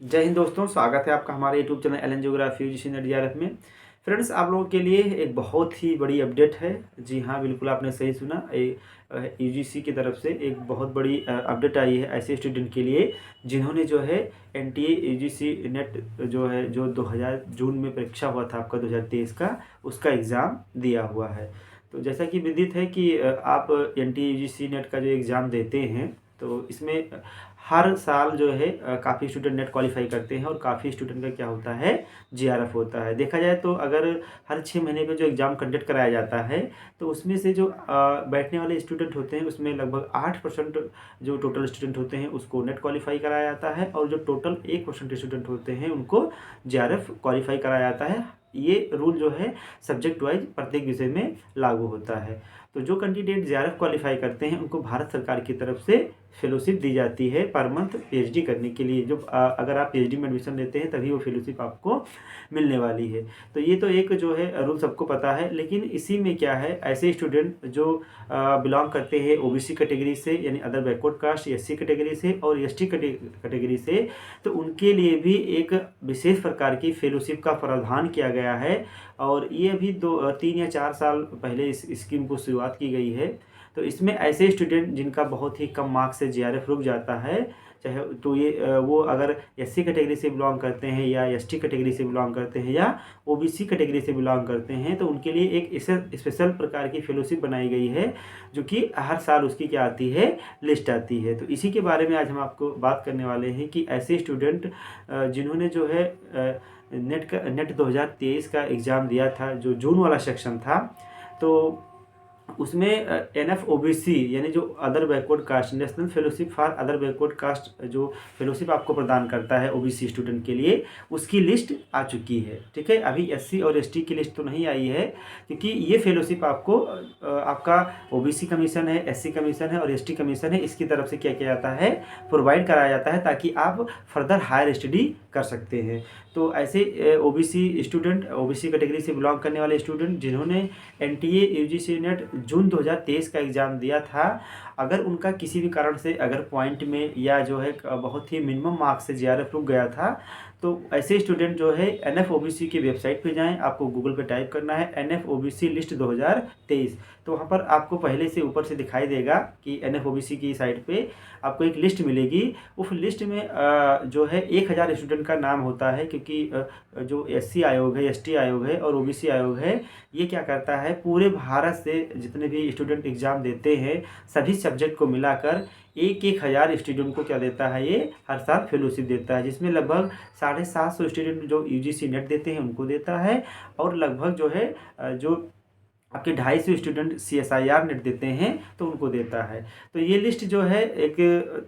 जय हिंद दोस्तों, स्वागत है आपका हमारे YouTube channel Allen geography UGC NET JRF में। फ्रेंड्स, आप लोगों के लिए एक बहुत ही बड़ी अपडेट है। जी हाँ, बिल्कुल आपने सही सुना। यूजीसी की तरफ से एक बहुत बड़ी अपडेट आई है ऐसे स्टूडेंट के लिए जिन्होंने जो है एनटीए यूजीसी नेट जो है जो 2000 जून में परीक्षा हुआ था आपका 2023 का, उसका एग्ज़ाम दिया हुआ है। तो जैसा कि विदित है कि आप एनटीए यूजीसी नेट का जो एग्ज़ाम देते हैं तो इसमें हर साल जो है काफ़ी स्टूडेंट नेट क्वालिफाई करते हैं और काफ़ी स्टूडेंट का क्या होता है, जीआरएफ होता है। देखा जाए तो अगर हर 6 महीने पे जो एग्ज़ाम कंडक्ट कराया जाता है तो उसमें से जो बैठने वाले स्टूडेंट होते हैं उसमें लगभग 8% जो टोटल स्टूडेंट होते हैं उसको नेट क्वालिफाई कराया जाता है और जो टोटल 1% स्टूडेंट होते हैं उनको जीआरएफ क्वालिफाई कराया जाता है। ये रूल जो है सब्जेक्ट वाइज प्रत्येक विषय में लागू होता है। तो जो कैंडिडेट जीआरएफ क्वालिफाई करते हैं उनको भारत सरकार की तरफ से फेलोशिप दी जाती है पर मंथ पीएचडी करने के लिए। जो अगर आप पीएचडी में एडमिशन लेते हैं तभी वो फेलोशिप आपको मिलने वाली है। तो ये तो एक जो है रूल सबको पता है, लेकिन इसी में क्या है, ऐसे स्टूडेंट जो बिलोंग करते हैं ओबीसी कैटेगरी से यानी other backward caste, SC category से और एसटी कैटेगरी से, तो उनके लिए भी एक विशेष प्रकार की फेलोशिप का प्रावधान किया गया है। और ये अभी 3 या 4 साल पहले इस स्कीम को शुरुआत की गई है। तो इसमें ऐसे स्टूडेंट जिनका बहुत ही कम मार्क्स से जीआरएफ रुक जाता है, चाहे तो ये वो अगर एससी कैटेगरी से बिलोंग करते हैं या एसटी कैटेगरी से बिलोंग करते हैं या ओबीसी कैटेगरी से बिलोंग करते हैं, तो उनके लिए एक स्पेशल प्रकार की फेलोशिप बनाई गई है जो कि हर साल उसकी क्या आती है, लिस्ट आती है। तो इसी के बारे में आज हम आपको बात करने वाले हैं कि ऐसे स्टूडेंट जिन्होंने जो है नेट 2023 का एग्ज़ाम दिया था, जो जून वाला सेक्शन था, तो उसमें एनएफओबीसी यानी जो other backward caste, national fellowship for other backward caste जो फेलोशिप आपको प्रदान करता है ओबीसी स्टूडेंट के लिए, उसकी लिस्ट आ चुकी है। ठीक है, अभी एससी और एसटी की लिस्ट तो नहीं आई है क्योंकि ये फेलोशिप आपको आपका ओबीसी कमीशन है, एससी कमीशन है और एसटी कमीशन है, इसकी तरफ से क्या किया जाता है, प्रोवाइड कराया जाता है ताकि आप फर्दर हायर स्टडी कर सकते हैं। तो ऐसे ओबीसी स्टूडेंट, ओबीसी कैटेगरी से बिलोंग करने वाले स्टूडेंट जिन्होंने एनटीए यूजीसी नेट जून 2023 का एग्ज़ाम दिया था, अगर उनका किसी भी कारण से अगर पॉइंट में या जो है बहुत ही मिनिमम मार्क्स से जीआरएफ रुक गया था, तो ऐसे स्टूडेंट जो है एनएफओबीसी की वेबसाइट पे जाएं। आपको गूगल पे टाइप करना है एनएफओबीसी लिस्ट 2023, तो वहाँ पर आपको पहले से ऊपर से दिखाई देगा कि एनएफओबीसी की साइट पे आपको एक लिस्ट मिलेगी। उस लिस्ट में जो है 1000 स्टूडेंट का नाम होता है क्योंकि जो एससी आयोग है, एसटी आयोग है और ओबीसी आयोग है, ये क्या करता है, पूरे भारत से जितने भी स्टूडेंट एग्ज़ाम देते हैं सभी सब्जेक्ट को मिलाकर 1000 स्टूडेंट को क्या देता है, ये हर साल फेलोशिप देता है, जिसमें लगभग 750 स्टूडेंट जो यूजीसी नेट देते हैं उनको देता है और लगभग जो है जो आपके 250 स्टूडेंट सीएसआईआर नेट देते हैं तो उनको देता है। तो ये लिस्ट जो है एक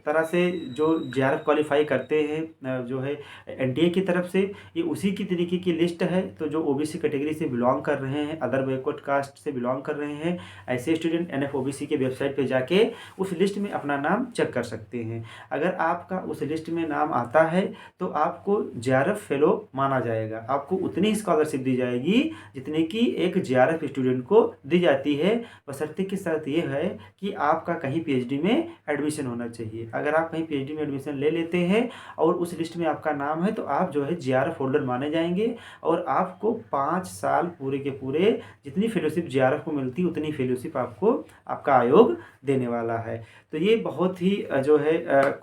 तरह से जो जीआरएफ क्वालिफाई करते हैं जो है एनटीए की तरफ से, ये उसी की तरीके की लिस्ट है। तो जो ओबीसी कैटेगरी से बिलोंग कर रहे हैं, अदर बैकवर्ड कास्ट से बिलोंग कर रहे हैं, ऐसे स्टूडेंट एनएफओबीसी के वेबसाइट पे जाके उस लिस्ट में अपना नाम चेक कर सकते हैं। अगर आपका उस लिस्ट में नाम आता है तो आपको जीआरएफ फेलो माना जाएगा, आपको उतनी स्कॉलरशिप दी जाएगी जितने की एक जीआरएफ स्टूडेंट को दी जाती है। बशर्ते की शर्त यह है कि आपका कहीं पीएचडी में एडमिशन होना चाहिए। अगर आप कहीं पीएचडी में एडमिशन ले लेते हैं और उस लिस्ट में आपका नाम है तो आप जो है जीआरएफ होल्डर माने जाएंगे और आपको 5 साल पूरे के पूरे जितनी फेलोशिप जीआरएफ को मिलती है उतनी फेलोशिप आपको आपका आयोग देने वाला है। तो ये बहुत ही जो है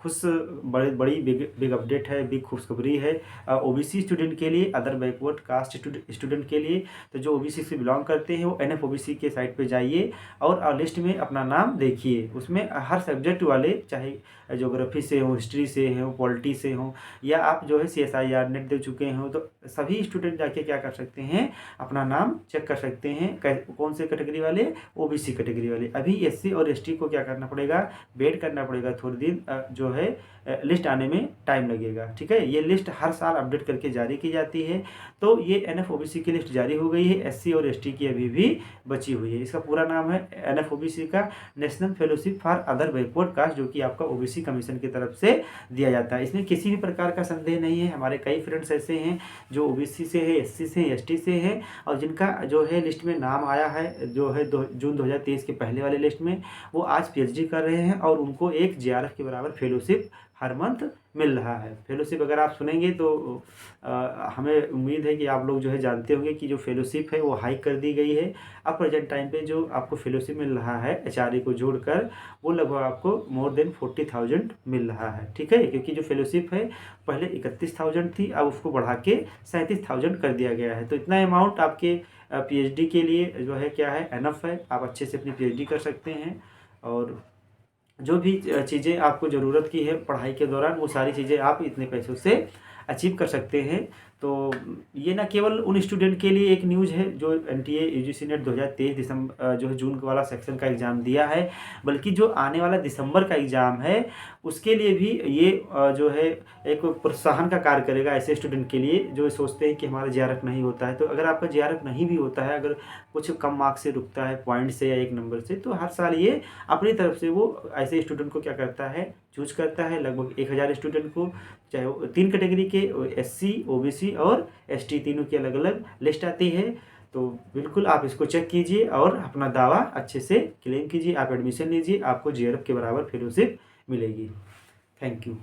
बड़ी बिग अपडेट है, बिग खुशखबरी है ओबीसी स्टूडेंट के लिए, अदर बैकवर्ड कास्ट स्टूडेंट के लिए। तो जो ओबीसी से बिलोंग करते हैं वो एनएफओबीसी के साइट पे जाइए और लिस्ट में अपना नाम देखिए। उसमें हर सब्जेक्ट वाले, चाहे ज्योग्राफी से हो, हिस्ट्री से हो, पॉलिटी से हो, या आप जो है सीएसआईआर नेट दे चुके हो, तो सभी स्टूडेंट जाके क्या कर सकते हैं, अपना नाम चेक कर सकते हैं। कौन से कैटेगरी वाले, ओबीसी कैटेगरी वाले। अभी एससी और एसटी को क्या करना पड़ेगा, वेट करना पड़ेगा, थोड़ी दिन जो है लिस्ट आने में टाइम लगेगा। ठीक है, ये लिस्ट हर साल अपडेट करके जारी की जाती है। तो ये एनएफओबीसी की लिस्ट जारी हो गई है, एससी और एसटी की अभी भी बची हुई है। इसका पूरा नाम है एनएफओबीसी का national fellowship for other backward caste, जो कि आपका ओबीसी कमीशन की तरफ से दिया जाता है। इसमें किसी भी प्रकार का संदेह नहीं है। हमारे कई फ्रेंड्स ऐसे हैं जो ओबीसी से है, एससी से, एसटी से है और जिनका जो है लिस्ट में नाम आया है जो है जून 2023 के पहले वाले लिस्ट में, वो आज पीएचडी कर रहे हैं और उनको एक जीआरएफ के बराबर फेलोशिप हर मंथ मिल रहा है। फेलोशिप अगर आप सुनेंगे तो हमें उम्मीद है कि आप लोग जो है जानते होंगे कि जो फेलोशिप है वो हाइक कर दी गई है। अब प्रेजेंट टाइम पे जो आपको फेलोशिप मिल रहा है एचआरए को जोड़कर, वो लगभग आपको मोर देन 40,000 मिल रहा है, ठीक है। क्योंकि जो फेलोशिप है पहले 31,000 थी, अब उसको बढ़ा के 37,000 कर दिया गया है। तो इतना अमाउंट आपके पीएचडी के लिए जो है क्या है, एनफ है। आप अच्छे से अपनी पीएचडी कर सकते हैं और जो भी चीज़ें आपको ज़रूरत की है पढ़ाई के दौरान, वो सारी चीज़ें आप इतने पैसों से अचीव कर सकते हैं। तो ये ना केवल उन स्टूडेंट के लिए एक न्यूज़ है जो एनटीए यूजीसी नेट 2023 दिसंबर जो है जून वाला सेक्शन का एग्ज़ाम दिया है, बल्कि जो आने वाला दिसंबर का एग्ज़ाम है उसके लिए भी ये जो है एक प्रोत्साहन का कार्य करेगा ऐसे स्टूडेंट के लिए जो सोचते हैं कि हमारा जेआरएफ नहीं होता है। तो अगर आपका जेआरएफ नहीं भी होता है, अगर कुछ कम मार्क्स से रुकता है, पॉइंट से या 1 नंबर से, तो हर साल ये अपनी तरफ से वो ऐसे स्टूडेंट को क्या करता है, चूज करता है। लगभग 1000 स्टूडेंट को, चाहे वो 3 कैटेगरी के एससी, ओबीसी और एसटी तीनों की अलग अलग लिस्ट आती है। तो बिल्कुल आप इसको चेक कीजिए और अपना दावा अच्छे से क्लेम कीजिए। आप एडमिशन लीजिए, आपको जेआरएफ के बराबर फेलोशिप मिलेगी। Thank you.